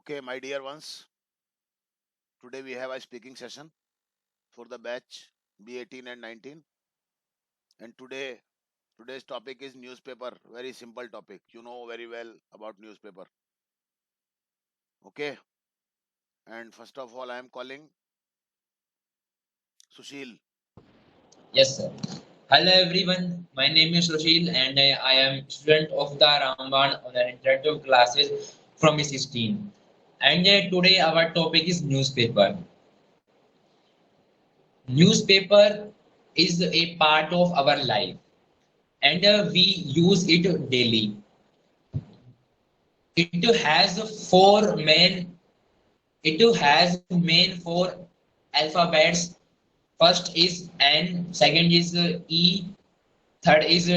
Okay, my dear ones, today we have a speaking session for the batch B18 and 19. And today's topic is newspaper. Very simple topic. You know very well about newspaper. Okay. And first of all, I am calling Sushil. Yes, sir. Hello everyone. My name is Sushil and I am student of the Ramban on an interactive classes from E16. And today our topic is newspaper. Newspaper is a part of our life and we use it daily. It has four alphabets. First is N, second is E, third is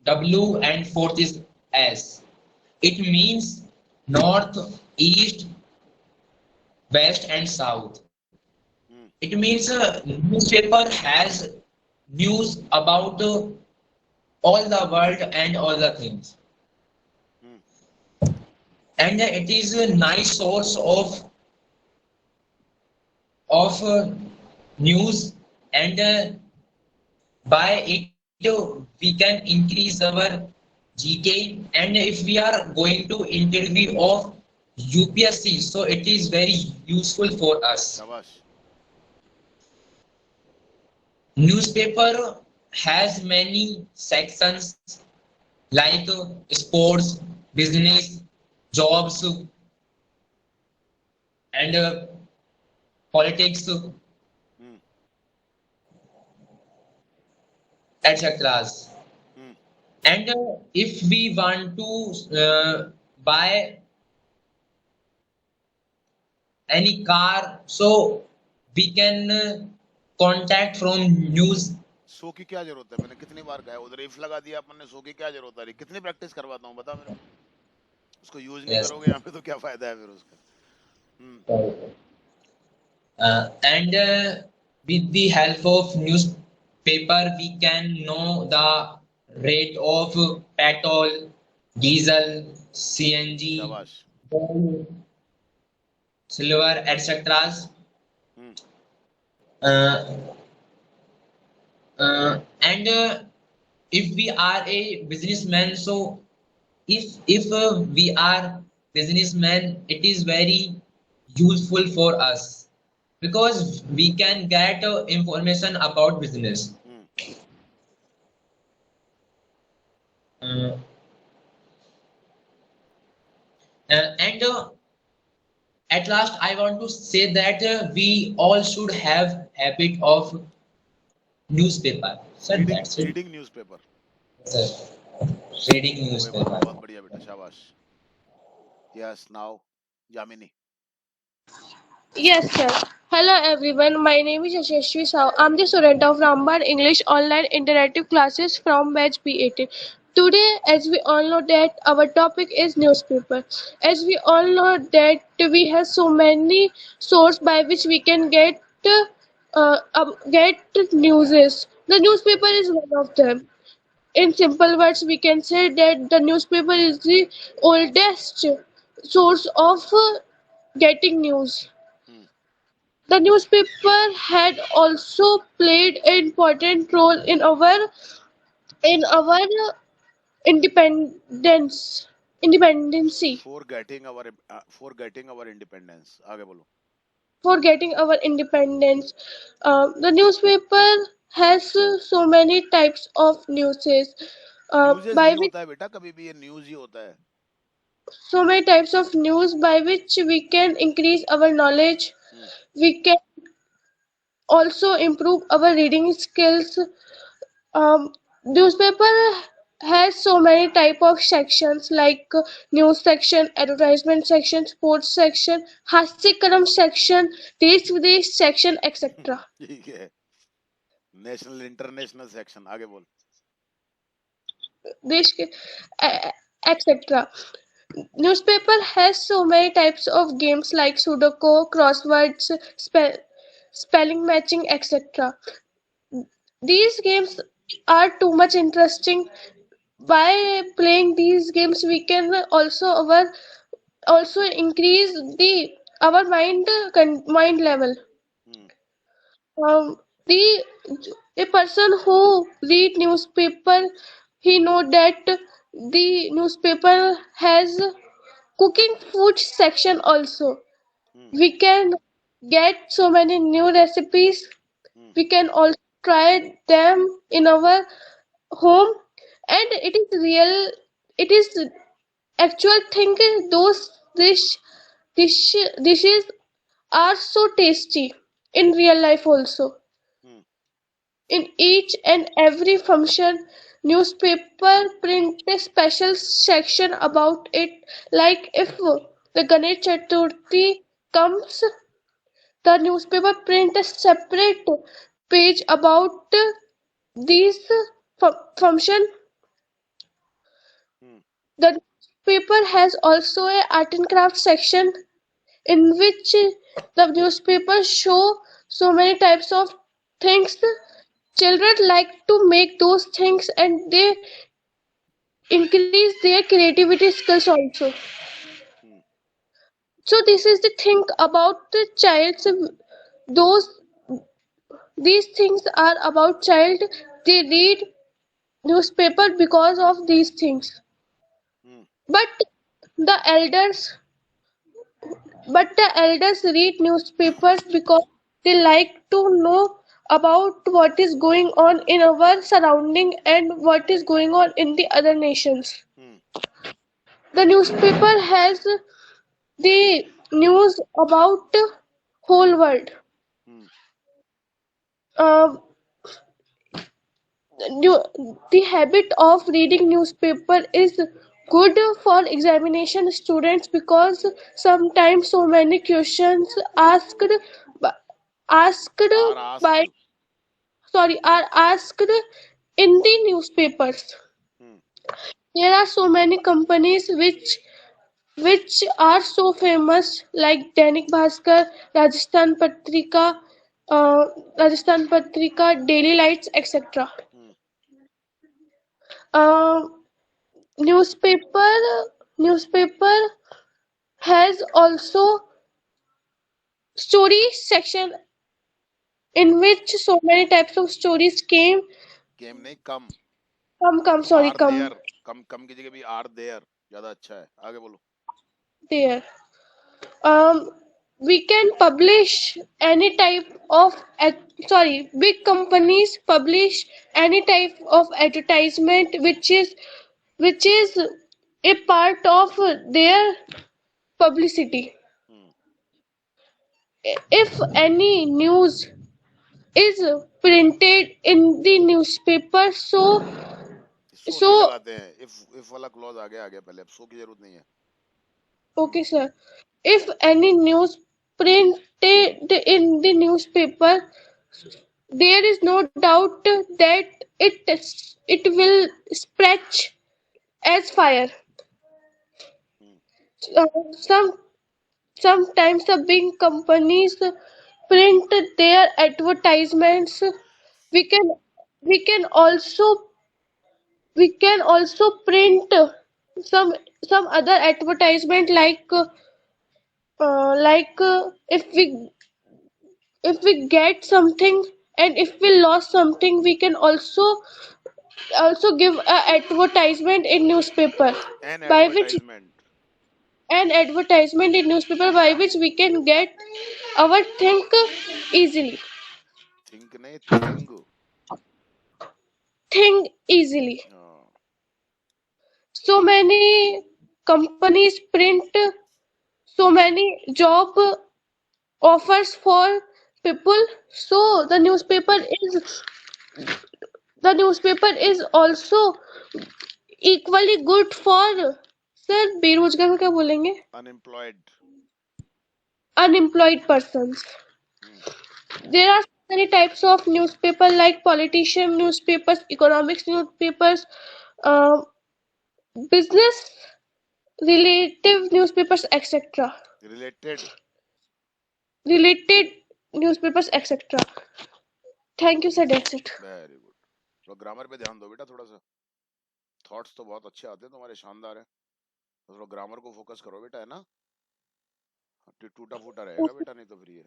W, and fourth is S. It means north, east, west, and south. Hmm, It means newspaper has news about all the world and all the things. hmm, And it is a nice source of news, and by it we can increase our GK. And if we are going to interview of UPSC, so it is very useful for us. Shabash. Newspaper has many sections like sports, business, jobs, and politics, Hmm, etc. hmm. And if we want to buy any car, so we can contact from news. सो की क्या जरूरत है? मैंने कितनी बार कहा है, उधर if लगा दिया अपन ने, सो की क्या जरूरत है? कितनी प्रैक्टिस करवाता हूँ बता मेरे को। उसको यूज नहीं Yes. करोगे यहाँ पे तो क्या फायदा है फिर उसका? हम्म, And with the help of newspaper, we can know the rate of petrol, diesel, CNG, शाबाश. gold, silver, etc. Hmm, Uh, and if we are a businessman, so if we are businessman, it is very useful for us because we can get information about business. Hmm. Uh, and at last, I want to say that we all should have habit of newspaper. So reading that's it. Reading newspaper. Sir. Reading okay, बहुत newspaper. बहुत बढ़िया बेटा, शाबाश. Yes, now Yamini. Yes, sir. Hello everyone, my name is Yashashvi Sao. I'm the student of Ramban English Online Interactive Classes from batch B18. Today, as we all know that our topic is newspaper. As we all know that we have so many sources by which we can get news. The newspaper is one of them. In simple words, we can say that the newspaper is the oldest source of getting news. Hmm, The newspaper had also played an important role in our independence independency for getting our independence. आगे बोलो. for getting our independence. The newspaper has so many types of newses न्यूज़ेस by नहीं which होता है बेटा, कभी भी ये news ही होता है. so many types of news by which we can increase our knowledge. Hmm, We can also improve our reading skills. Newspaper has so many type of sections like news section, advertisement section, sports section, हास्यक्रम section, देश विदेश section, etc. ठीक है. National international section. आगे बोल. देश के etc. Newspaper has so many types of games like Sudoku, crosswords, spelling matching, etc. These games are too much interesting. By playing these games we can also our also increase the our mind level. Hmm. The a person who read newspaper, he know that the newspaper has cooking food section also. Hmm. We can get so many new recipes. Hmm. We can also try them in our home, and it is real. It is actual thing. Those dishes are so tasty in real life also. Hmm. In each and every function, newspaper print a special section about it. Like if the Ganesh Chaturthi comes, the newspaper print a separate page about these function. Hmm. The newspaper has also a art and craft section in which the newspaper show so many types of things. Children like to make those things and they increase their creativity skills also. Hmm. So this is the thing about the child's those these things are about child. They read newspaper because of these things. Hmm. But the elders but the elders read newspapers because they like to know about what is going on in our surrounding and what is going on in the other nations. Hmm. The newspaper has the news about whole world. Hmm. Uh, the habit of reading newspaper is good for examination students because sometimes so many questions b- asked Are asked. by are asked in the newspapers. Hmm. There are so many companies which are so famous like Dainik Bhaskar, Rajasthan Patrika, uh, Rajasthan Patrika, Daily Lights, etc. Hmm. Uh, newspaper has also story section in which so many types of stories Came नहीं come. come sorry Are come there. कम की जगह भी are there ज्यादा अच्छा है. आगे बोलो. there. Um, we can publish any type of big companies publish any type of advertisement which is a part of their publicity. Hmm. If any news is printed in the newspaper, सो नहीं so लगाते हैं. if वाला clause आ गया पहले. अब सो की जरूरत नहीं है. okay sir, if any news printed in the newspaper, there is no doubt that it will spread as fire. Hmm. Uh, some sometimes the big companies print their advertisements. We can we can also we can also print some some other advertisement if we get something and if we lost something, we can also give a advertisement in newspaper An by which advertisement. an advertisement in newspaper by which we can get our thing easily Think नहीं thing. thing easily. हाँ. So many companies print so many job offers for people, so the newspaper is also equally good for sir बेरोजगार को क्या बोलेंगे Unemployed. unemployed persons. Hmm. There are many types of newspaper like politician newspapers, economics newspapers, uh, business relative newspapers, etc. Related. Related newspapers, etc. Thank you, sir. That's it. Very good. तो grammar पे ध्यान दो बेटा थोड़ा सा. Thoughts तो बहुत अच्छे आते हैं तुम्हारे. शानदार है. तो थोड़ा ग्रामर को फोकस करो बेटा, है ना। टूटा फूटा रहेगा Okay, बेटा, नहीं तो फिर ये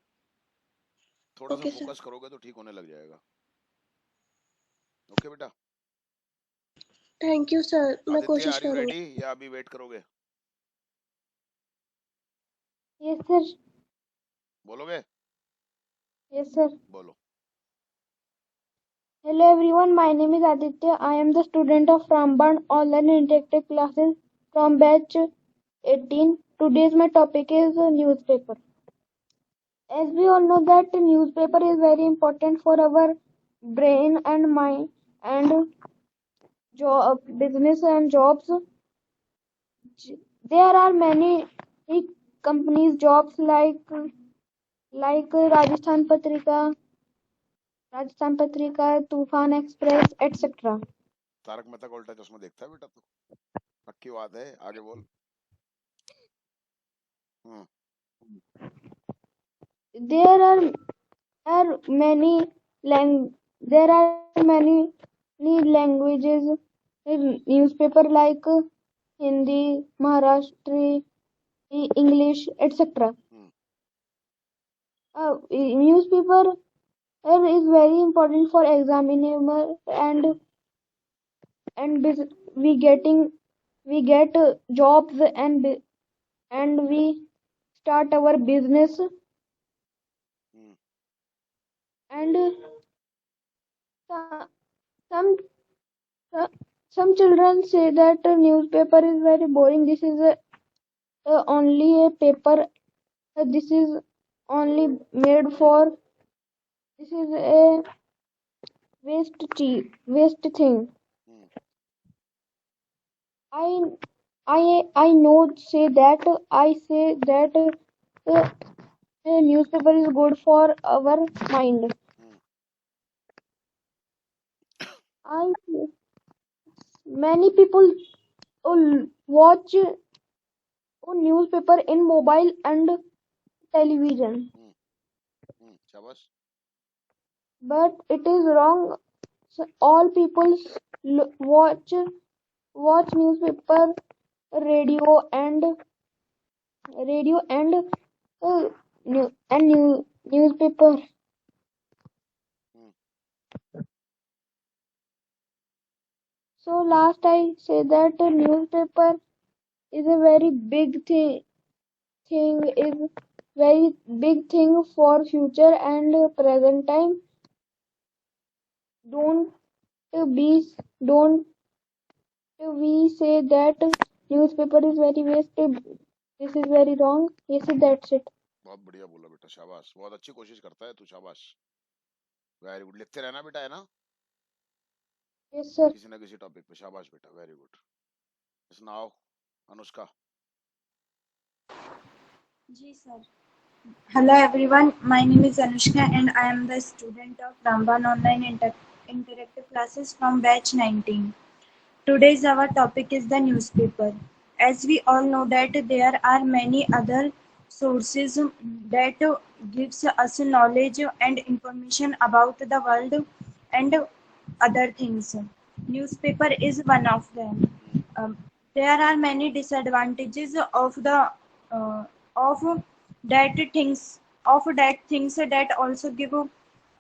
थोड़ा सा okay, sir. फोकस करोगे तो ठीक होने लग जाएगा। ओके बेटा। Thank you, sir. मैं आदित्य, कोशिश आर यू करूँगी. रेडी या अभी वेट करोगे? Yes, sir. बोलोगे? Yes, sir. बोलो। Hello everyone, my name is Aditya. I am the student of Ramban Online Interactive Classes from batch 18. Today's my topic is newspaper. As we all know that newspaper is very important for our brain and mind and job, business and jobs. There are many companies jobs like Rajasthan Patrika, Tufan Express, etc. Tarak Mehta का उल्टा चश्मा देखता है बेटा तू? पक्की बात है, आगे बोल। हम्म। There are many there are many languages in newspaper like Hindi, Maharashtrian, English, etc. Hmm. Newspaper is very important for examiner and we get jobs and we start our business hmm. and some some children say that newspaper is very boring. This is only a paper. This is only made for. This is a waste thing. Hmm. I I know I say that a newspaper is good for our mind. Hmm. I Many people watch newspaper in mobile and television, शाबाश। but it is wrong. So all people watch newspaper, radio and uh, newspaper. Hmm. So last I say that newspaper is a very big thing is very big thing for future and present time. Don't be don't we say that newspaper is very wasted. This is very wrong. Yes, that's it. बहुत बढ़िया बोला बेटा, शाबाश। बहुत अच्छी कोशिश करता है तू, शाबाश। Very good. लिखते रहना बेटा, है ना, Yes, sir. किसी ना किसी टॉपिक पे। शाबाश बेटा, वेरी गुड। नाउ अनुष्का। जी sir. Hello everyone, my name is Anushka and I am the student of Ramban Online Interactive Classes from batch 19. Today's our topic is the newspaper. As we all know that there are many other sources that gives us knowledge and information about the world and other things. Newspaper is one of them. Um, there are many disadvantages uh, of of that things that also give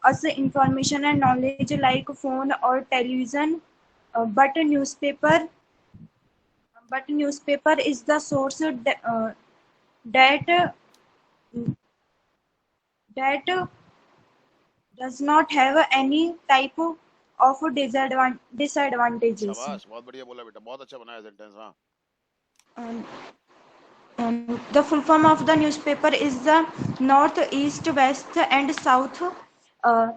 us information and knowledge like phone or television. But newspaper is the source that that does not have any type of disadvantages. शाबाश, बहुत बढ़िया बोला बेटा, बहुत अच्छा बनाया sentence. हाँ। Um, the full form of the newspaper is the North, East, West, and South. Uh,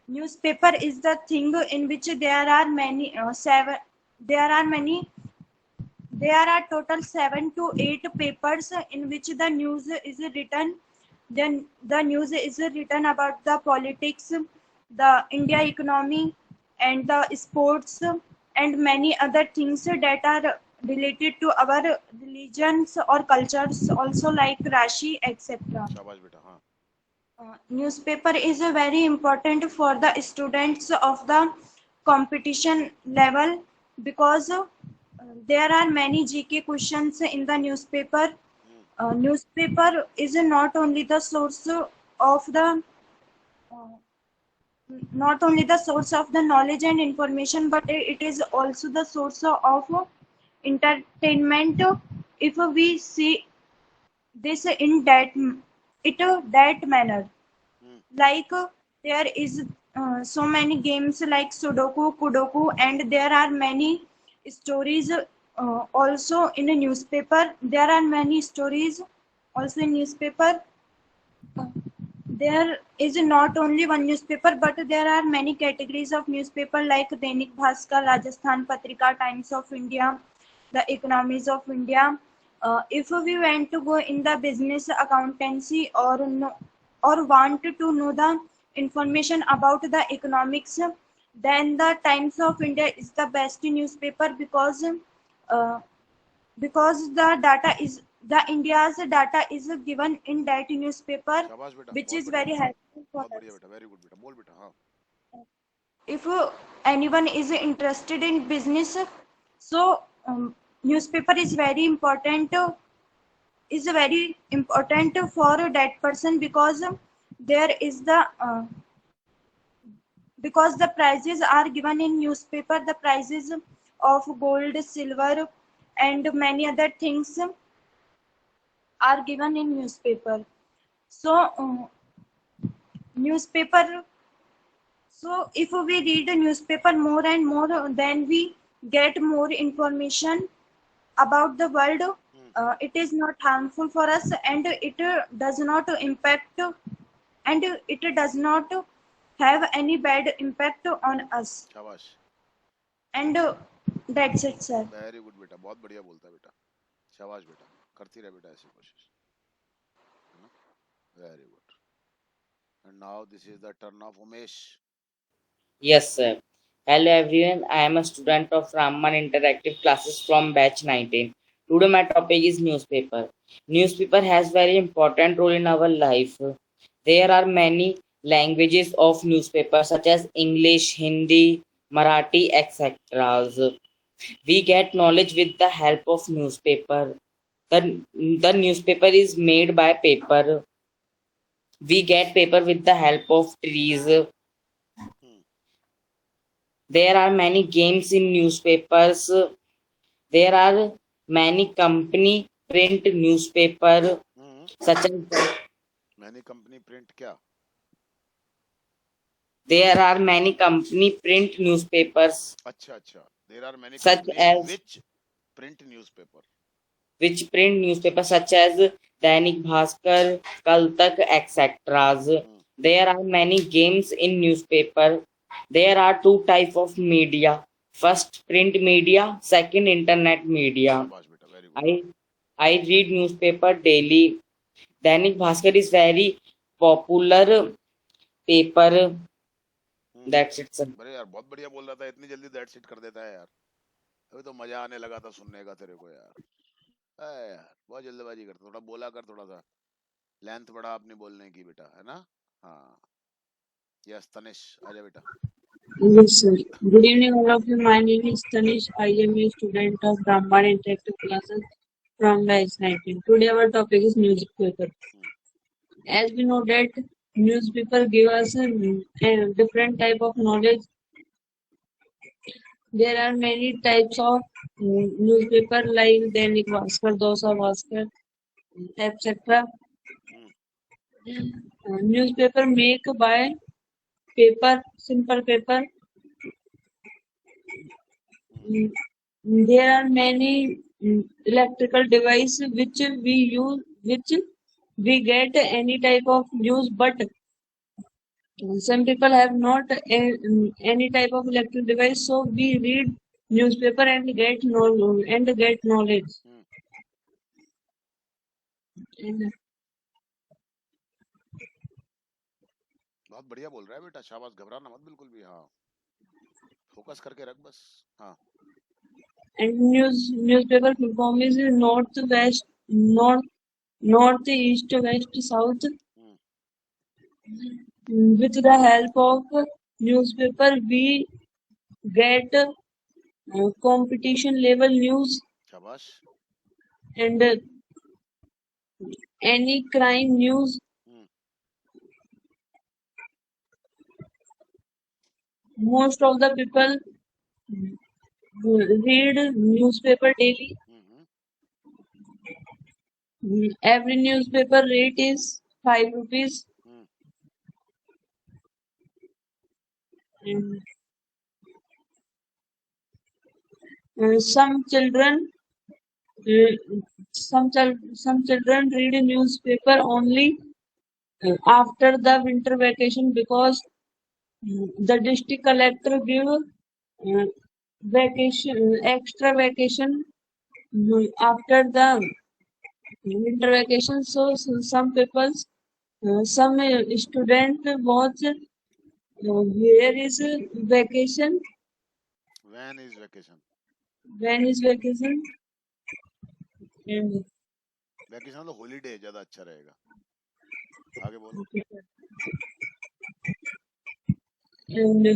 Newspaper is the thing in which there are many seven. There are many. There are total 7 to 8 papers in which the news is written. Then the news is written about the politics, the India economy, and the sports, and many other things that are related to our religions or cultures, also like Rashi, etc. शाबाश बेटा। हाँ। Newspaper is very important for the students of the competition level because there are many GK questions in the newspaper. Hmm. Newspaper is not only the source of the knowledge and information, but it is also the source of entertainment. If we see this in that manner, Hmm. like there is so many games like Sudoku, Kudoku, and there are many stories also in a newspaper. There are many stories also in newspaper. There is not only one newspaper, but there are many categories of newspaper like Dainik Bhaskar, Rajasthan Patrika, Times of India, the Economies of India. If we want to go in the business accountancy or no, or want to know the information about the economics, then the Times of India is the best newspaper uh, because the India's data is given in that newspaper, शाबाश बेटा, which बहुत is बढ़िया, very helpful for बहुत बढ़िया us. बेटा, very good बेटा, बोल बेटा, हाँ. If anyone is interested in business, so newspaper is very important for that person, because there is because the prices are given in newspaper, the prices of gold, silver, and many other things are given in newspaper. So newspaper so if we read the newspaper more and more, then we get more information about the world. Hmm. It is not harmful for us, and it does not impact, and it does not have any bad impact on us. शाबाश, And that's it, sir. Very good बेटा, बहुत बढ़िया बोलता है बेटा, शाबाश बेटा, करती रहे बेटा ऐसी कोशिश, है ना, very good. And now this is the turn off Umesh. Yes, sir. Hello everyone. I am a student of Raman Interactive Classes from batch 19. Today my topic is newspaper. Newspaper has very important role in our life. There are many languages of newspaper such as English, Hindi, Marathi, etc. We get knowledge with the help of newspaper. The newspaper is made by paper. We get paper with the help of trees. Hmm. There are many games in newspapers. There are many company print newspaper Hmm. such as मैंने company print क्या? there are many company print newspapers अच्छा अच्छा, there are many such companies as which print newspaper. which print newspaper such as Dainik Bhaskar, Kal Tak, etc. There are many games in newspaper. There are two type of media. First print media, second internet media. शाबाश बेटा, very good. I read newspaper daily. Dainik Bhaskar is very popular paper. That's it, sir. अरे यार बहुत बढ़िया बोल रहा था, इतनी जल्दी दैट सीट कर देता है यार. अभी तो मजा आने लगा था सुनने का तेरे को यार. अरे यार बहुत जल्दबाजी करता, थोड़ा बोला कर, थोड़ा सा लेंथ बढ़ा अपनी बोलने की बेटा, है ना. हाँ, यस तनिष आजा बेटा. Yes, sir. Good evening, all of you. My name is Tanish. I am a student of Brahman Interactive Classes from batch 19. Today, our topic is newspaper. As we know that newspaper give us a different type of knowledge. There are many types of newspaper like Dainik Bhaskar, Dosa Bhaskar, etc. Newspaper make by paper, simple paper. There are many electrical devices which we use, which we get any type of news, but some people have not any type of electric device, so we read newspaper and get knowledge. And बहुत बढ़िया बोल रहा है बेटा, शाबाश, घबराना मत बिल्कुल भी. हाँ, फोकस करके रख बस. हाँ, newspaper full form is north, east, west, south. With the help of newspaper, we get competition level news, शाबाश. and any crime news. Hmm. Most of the people read newspaper daily. Mhm. Every newspaper rate is 5 rupees. Hmm. And some children uh, some children read a newspaper only after the winter vacation because the district collector give vacation extra vacation after the winter vacation. So, some people, some student watch where is vacation, When is vacation? when is vacation, and vacation मतलब holiday ज्यादा अच्छा रहेगा. आगे बोल. and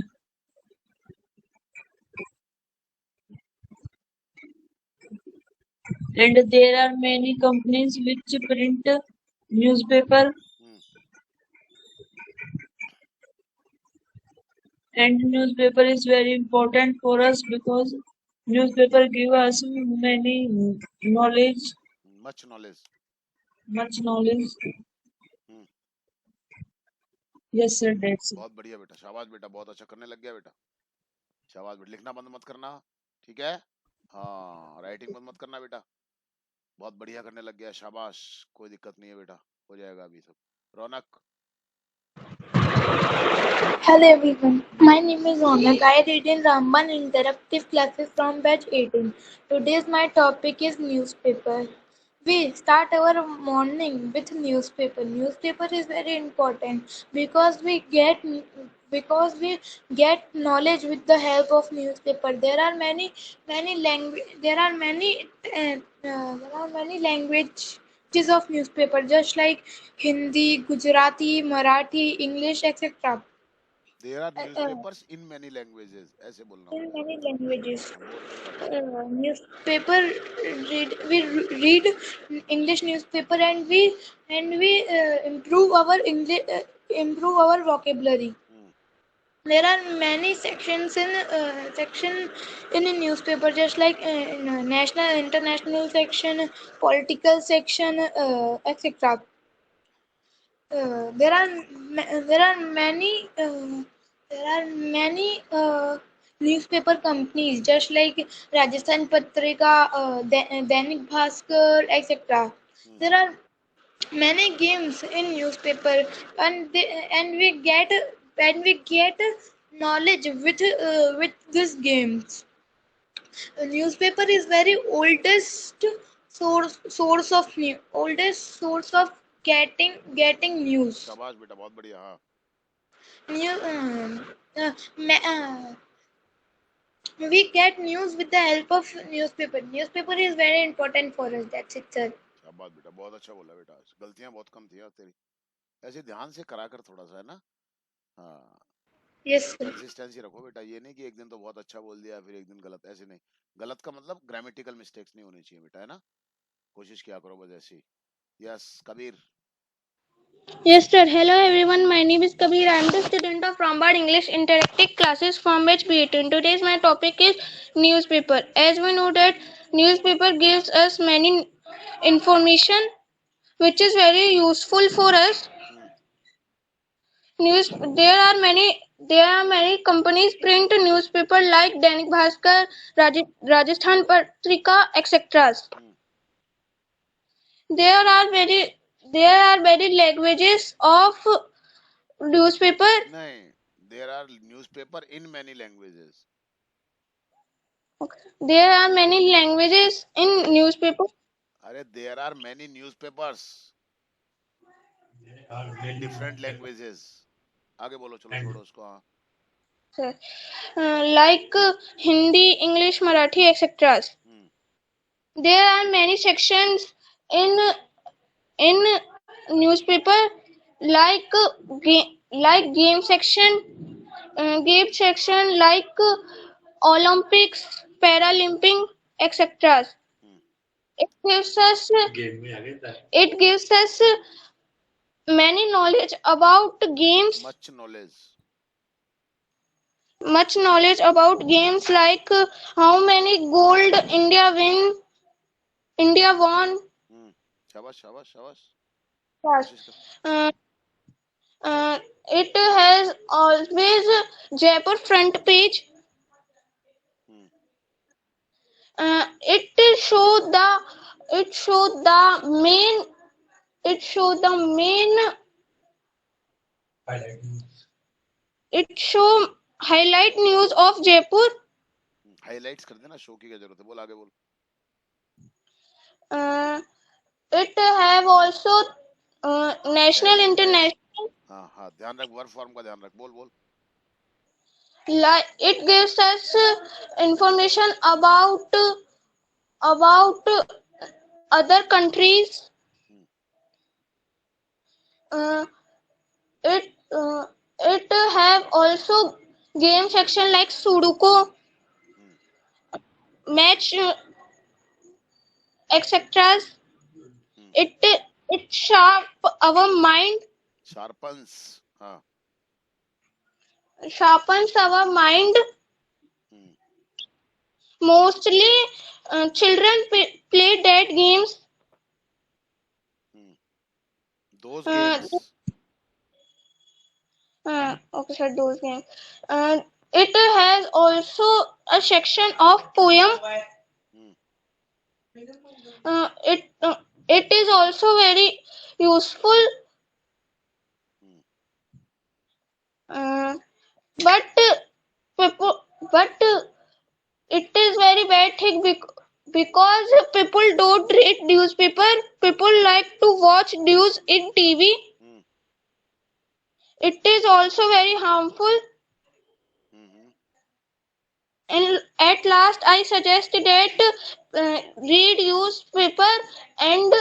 and there are many companies which print newspaper, Hmm. and newspaper is very important for us because newspaper give us many knowledge, Much knowledge. much knowledge. Hmm. Yes, sir, that's it. बहुत बढ़िया बेटा. शाबाश बेटा. बहुत अच्छा करने लग गया बेटा. शाबाश बेटा. लिखना बंद मत करना. ठीक है. हाँ, राइटिंग बंद मत करना बेटा. बहुत बढ़िया करने लग गया. शाबाश. कोई दिक्कत नहीं है बेटा. हो जाएगा अभी सब. रौनक. Hello everyone, my name is Ronak. I read in Ramban Interactive Classes from batch 18. Today's my topic is newspaper. We start our morning with newspaper. Newspaper is very important because we get knowledge with the help of newspaper. There are many languages of newspaper just like Hindi, Gujarati, Marathi, English, etc. There are uh, newspapers in many languages. ऐसे बोलना in पड़ेगा. many languages. हाँ, बोल बोल आगे. Newspaper read English newspaper and we improve our vocabulary. Hmm. There are many sections in a newspaper just like national international section, political section, etc. There are there are many newspaper companies just like Rajasthan Patrika, Dainik Bhaskar, etc. Hmm. There are many games in newspaper, and we get knowledge with these games. A newspaper is very oldest source of getting news. शाबाश बेटा. बहुत बढ़िया. हाँ. New, ma- we get news with the help of newspaper. Newspaper is very important for us. That's it, sir. शाबाश बेटा. बहुत अच्छा बोला बेटा. गलतियां बहुत कम थी यार तेरी. ऐसे ध्यान से करा कर थोड़ा सा, है ना. हाँ. Yes, sir. कंसिस्टेंसी रखो बेटा. ये नहीं कि एक दिन तो बहुत अच्छा बोल दिया फिर एक दिन गलत. ऐसे नहीं. गलत का मतलब ग्रामेटिकल मिस्टेक्स नहीं होनी चाहिए बेटा, है ना. कोशिश किया करो बस ऐसी. Yes Kabir. Yes, sir. Hello, everyone. My name is Kabir. I am the student of Rambad English Interactive Classes from batch B18. Today's my topic is newspaper. As we know that newspaper gives us many information which is very useful for us. Hmm. News there are many companies print newspaper like Dainik Bhaskar, Rajasthan Patrika, etc. Hmm. There are very languages of newspaper. नहीं. There are newspaper in many languages. There are many languages in newspaper. अरे there are many newspapers in different languages. आगे बोलो. चलो छोड़ो उसको. हाँ. Like Hindi, English, Marathi, etc. Hmm. There are many sections in newspaper like game section like Olympics, Paralympic, etc. Hmm. It gives us many knowledge about games, Much knowledge. much knowledge about games like how many gold India won. Hmm. शाबाश शाबाश शाबाश. Yes. कोशिश कर. Uh, it has always Jaipur front page. Hmm. It show the main it show highlight news of Jaipur. Highlights कर देना. Show की क्या जरूरत है? बोल आगे बोल. Uh, it have also national Highlight. international. हाँ हाँ, ध्यान रख, वर्ब फॉर्म का ध्यान रख. बोल बोल. Like it gives us information about other countries. Hmm. Uh, it uh, it have also game section like Sudoku, Hmm. match, etc. Hmm. It Sharpens. हाँ. sharpens our mind. Hmm. Mostly children play that games. Hmm. Those Uh, games. okay, sir, those games. It has also a section of poem. Hmm. It it is also very useful. Hmm. Uh, but but it is very bad thing because people don't read newspaper. People like to watch news in TV. Hmm. It is also very harmful. Hmm. And at last, I suggest that read newspaper and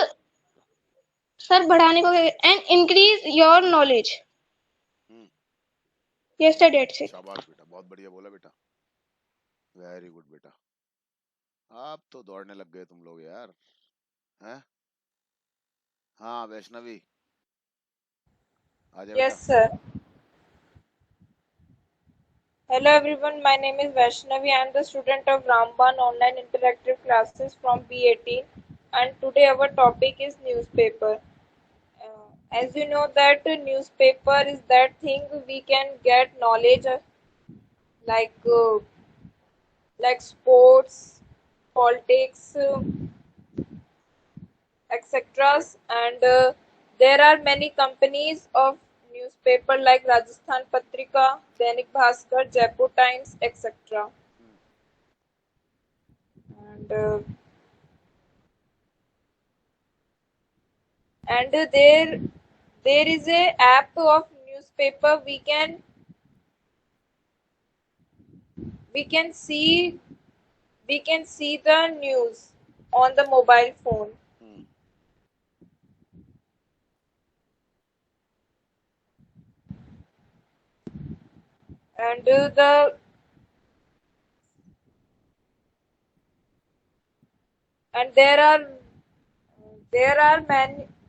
sir बढ़ाने को and increase your knowledge. Hmm. Yes, sir, that's it. शाबाश बेटा, बहुत बढ़िया बोला बेटा. Very good बेटा. आप तो दौड़ने लग गए तुम लोग यार. हैं? हाँ वैष्णवी, आ जा बेटा. Yes, sir. Hello everyone, my name is Vaishnavi. I am the student of Ramban Online Interactive Classes from B18 and today our topic is newspaper. As you know that newspaper is that thing we can get knowledge of, like like sports, politics, etc. And there are many companies of newspaper like Rajasthan Patrika, Dainik Bhaskar, Jaipur Times, etc. Hmm. And there is a app of newspaper we can see we can see the news on the mobile phone. Hmm. And and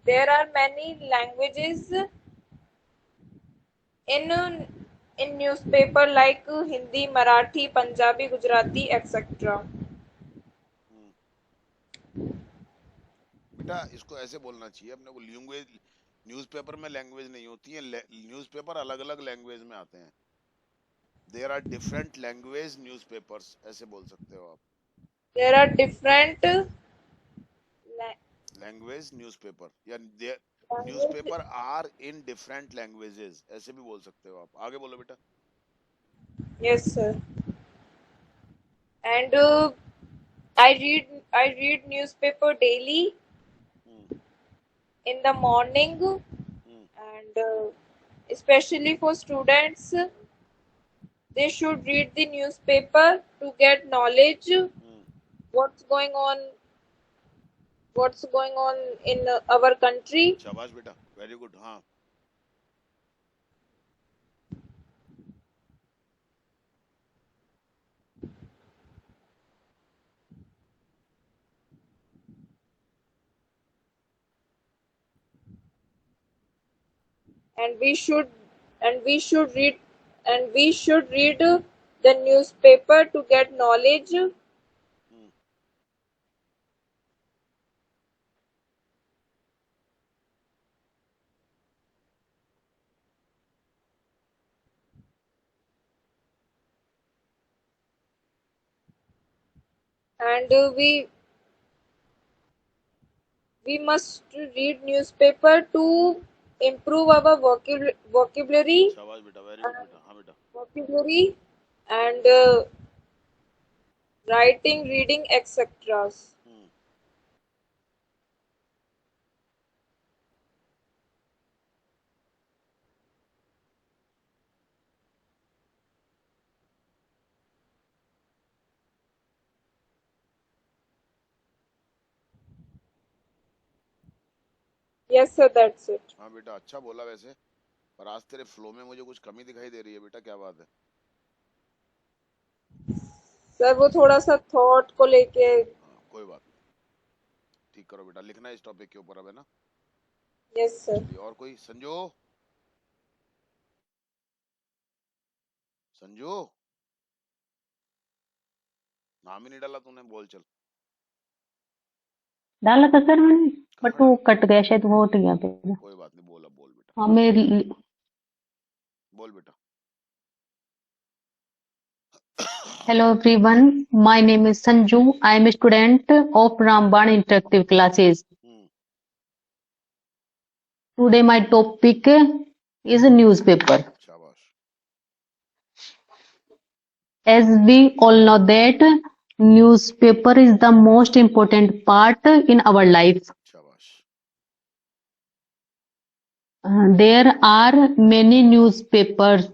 there are many languages in in newspaper like Hindi, Marathi, Punjabi, Gujarati, etc. Hmm. बेटा इसको ऐसे बोलना चाहिए अपने को. Language newspaper में language नहीं होती है. न्यूज़पेपर अलग अलग लैंग्वेज में आते हैं. There are different language newspapers, ऐसे बोल सकते हो आप. There are different language newspaper या language. Newspaper are in different languages, ऐसे भी बोल सकते हो आप. आगे बोलो बेटा. Yes, sir. And I read newspaper daily Hmm. in the morning, Hmm. and especially for students, they should read the newspaper to get knowledge Hmm. what's going on what's going on in our country. शाबाश बेटा, very good. हाँ. and we should read the newspaper to get knowledge. Hmm. And we must read newspaper to improve our vocabulary, शाबाश बेटा, very good uh, बेटा, हाँ बेटा. vocabulary and writing, reading, etc. Hmm. Yes, sir, that's it. हाँ बेटा, अच्छा बोला वैसे, पर आज तेरे फ्लो में मुझे कुछ कमी दिखाई दे रही है बेटा, क्या बात है? सर वो थोड़ा सा थॉट को लेके। हाँ, कोई बात नहीं, ठीक करो बेटा. लिखना है इस टॉपिक के ऊपर अब, है ना? Yes sir. चलिए, और कोई? संजू, संजू, नाम ही नहीं डाला तूने, बोल चल. डाला था सर मैंने, बट कहाँ वो डाला? कट गया शायद, वो हट गया पे। कोई बात नहीं, बोल अब, बोल बेटा, हाँ मेरे बोल बेटा. Hello everyone, my name is Sanju. I am a student of Ramban Interactive Classes. Hmm. Today my topic is a newspaper. शाबाश. As we all know that newspaper is the most important part in our life. शाबाश. There are many newspapers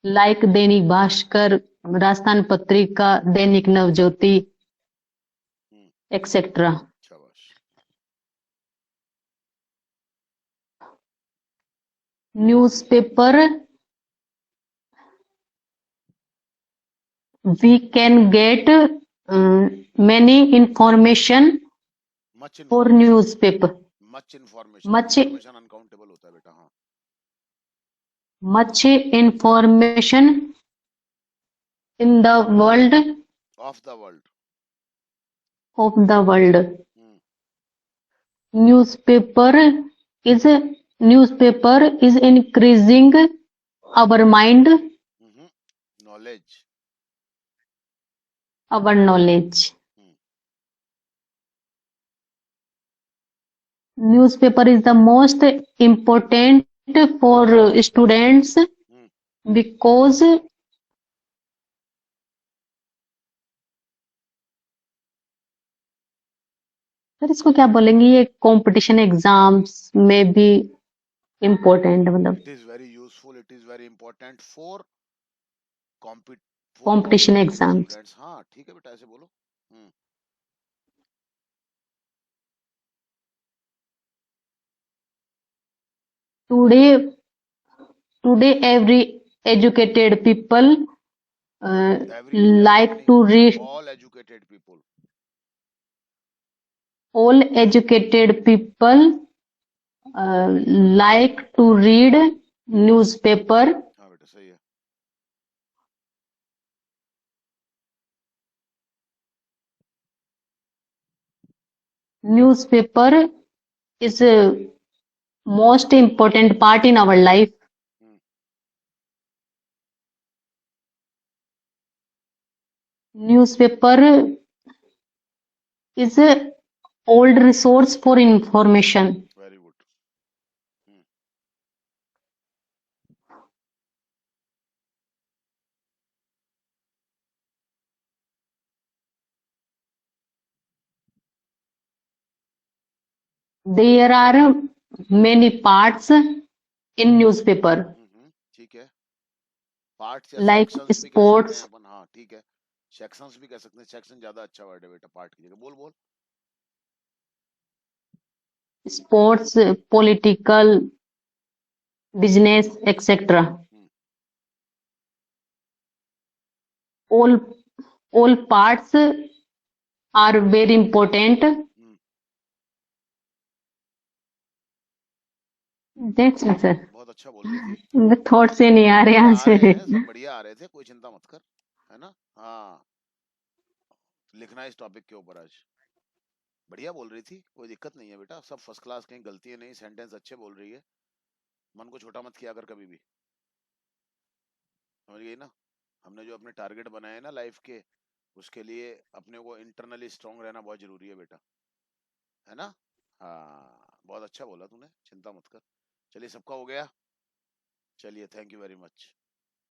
like Dainik Bhaskar, Rajasthan Patrika, Dainik Navjyoti, hmm. etc. शाबाश. Newspaper, we can get many information much for information. newspaper. Much information. Much information uncountable होता है बेटा. हाँ. much information in the world of the world. of the world. Hmm. Newspaper is increasing our mind, knowledge. our knowledge. Newspaper is the most important for students because sir इसको क्या बोलेंगे, ये competition exams में भी important, मतलब it is very useful, it is very important for competition exams. Students. हाँ ठीक है बेटा, ऐसे बोलो. Today every educated people like to read. All educated people like to read newspaper. हाँ बेटा, सही है. Newspaper is a most important part in our life. Newspaper is a old resource for information. Very good. There are many parts in newspaper ठीक है. Parts या like sections भी कह सकते sports, हैं अपन. हाँ ठीक है, सेक्शंस भी कह सकते हैं. सेक्शन ज्यादा अच्छा वर्ड है बेटा पार्ट की जगह. बोल बोल. political, business, etc. All parts are very important. That's it, sir. बहुत अच्छा बोल रही थी। The thoughts से नहीं आ रहे आ रहे हैं, आंसर। सब बढ़िया आ रहे थे, कोई चिंता मत कर, है ना। हाँ, लिखना है इस टॉपिक के ऊपर आज। बढ़िया बोल रही थी, कोई दिक्कत नहीं है बेटा, सब फर्स्ट क्लास, कहीं गलती नहीं, सेंटेंस अच्छे बोल रही है। मन को छोटा मत किया कर कभी भी, समझ गई ना। हमने जो अपने टारगेट बनाए ना लाइफ के, उसके लिए अपने को इंटरनली स्ट्रांग रहना बहुत जरूरी है बेटा, है ना। हाँ, बहुत अच्छा बोला तूने, चिंता मत कर। चलिए, सबका हो गया। चलिए, थैंक यू वेरी मच।